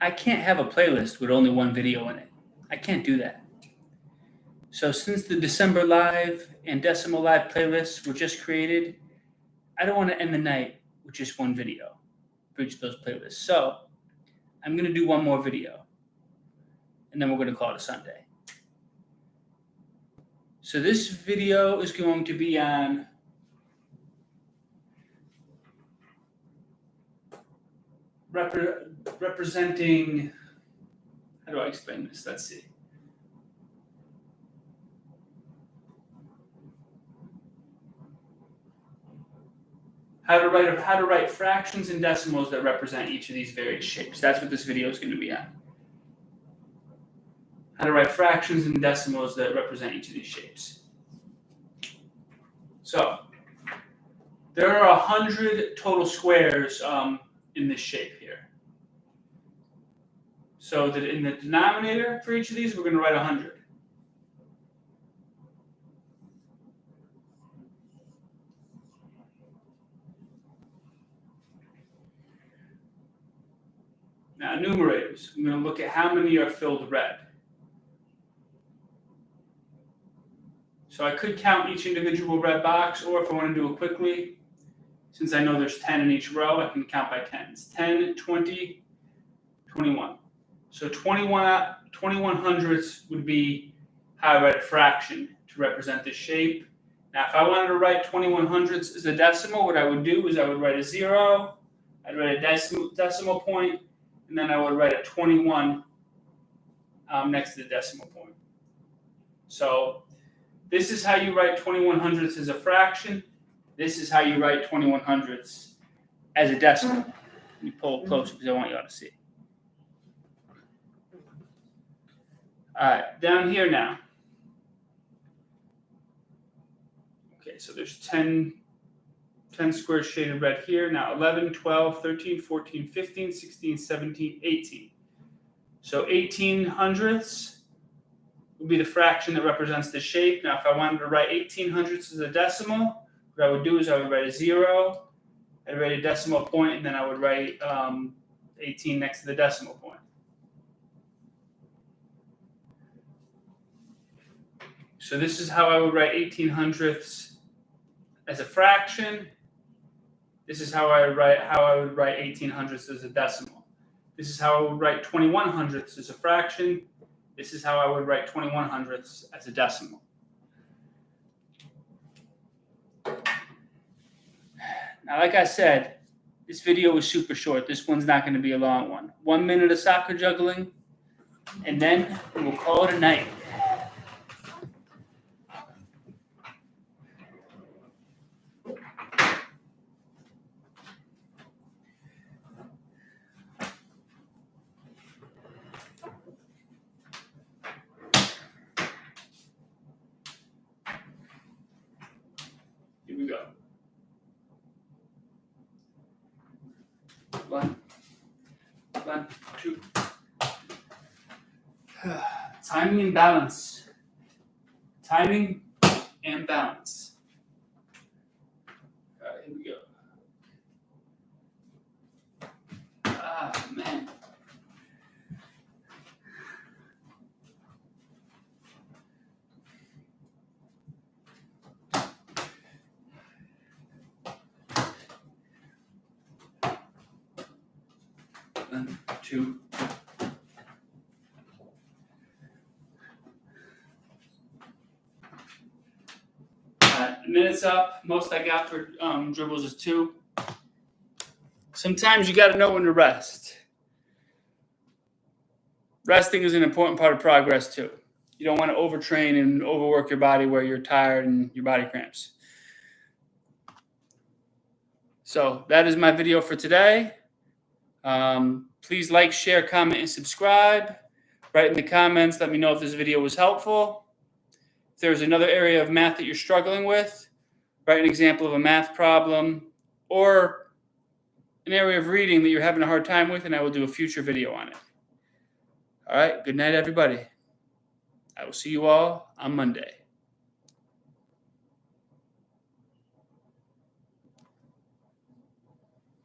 I can't have a playlist with only one video in it. I can't do that. So since the December Live and Decimal Live playlists were just created, I don't want to end the night with just one video for each of those playlists. So I'm going to do one more video, and then we're going to call it a Sunday. So this video is going to be on representing, how do I explain this? Let's see. How to write fractions and decimals that represent each of these various shapes. That's what this video is going to be on. How to write fractions and decimals that represent each of these shapes. So there are 100 total squares in this shape here. So that in the denominator for each of these, we're going to write 100. Now, numerators, I'm going to look at how many are filled red. So I could count each individual red box, or if I want to do it quickly, since I know there's 10 in each row, I can count by tens. 10, 20, 21. So 21 hundredths would be how I write a fraction to represent this shape. Now, if I wanted to write 21 hundredths as a decimal, what I would do is I would write a 0, I'd write a decimal point, and then I would write a 21 next to the decimal point. So this is how you write 21 hundredths as a fraction. This is how you write 21 hundredths as a decimal. Let me pull it closer because I want you all to see. All right, down here now. Okay, so there's 10 squares shaded red here. Now 11, 12, 13, 14, 15, 16, 17, 18. So 18 hundredths would be the fraction that represents the shape. Now if I wanted to write 18 hundredths as a decimal, what I would do is I would write a 0, I'd write a decimal point, and then I would write 18 next to the decimal point. So this is how I would write 18 hundredths as a fraction. This is how I would write 18 hundredths as a decimal. This is how I would write 21 hundredths as a fraction. This is how I would write 21 hundredths as a decimal. Now, like I said, this video is super short. This one's not going to be a long one. 1 minute of soccer juggling, and then we'll call it a night. Here we go. 1, 2. Timing and balance. Timing and balance. All right, here we go. Ah, man. One, 2. Minutes up. Most I got for dribbles is 2. Sometimes you got to know when to rest. Resting is an important part of progress too. You don't want to overtrain and overwork your body where you're tired and your body cramps. So that is my video for today. Please like, share, comment, and subscribe. Write in the comments. Let me know if this video was helpful. If there's another area of math that you're struggling with, write an example of a math problem or an area of reading that you're having a hard time with, and I will do a future video on it. All right. Good night, everybody. I will see you all on Monday.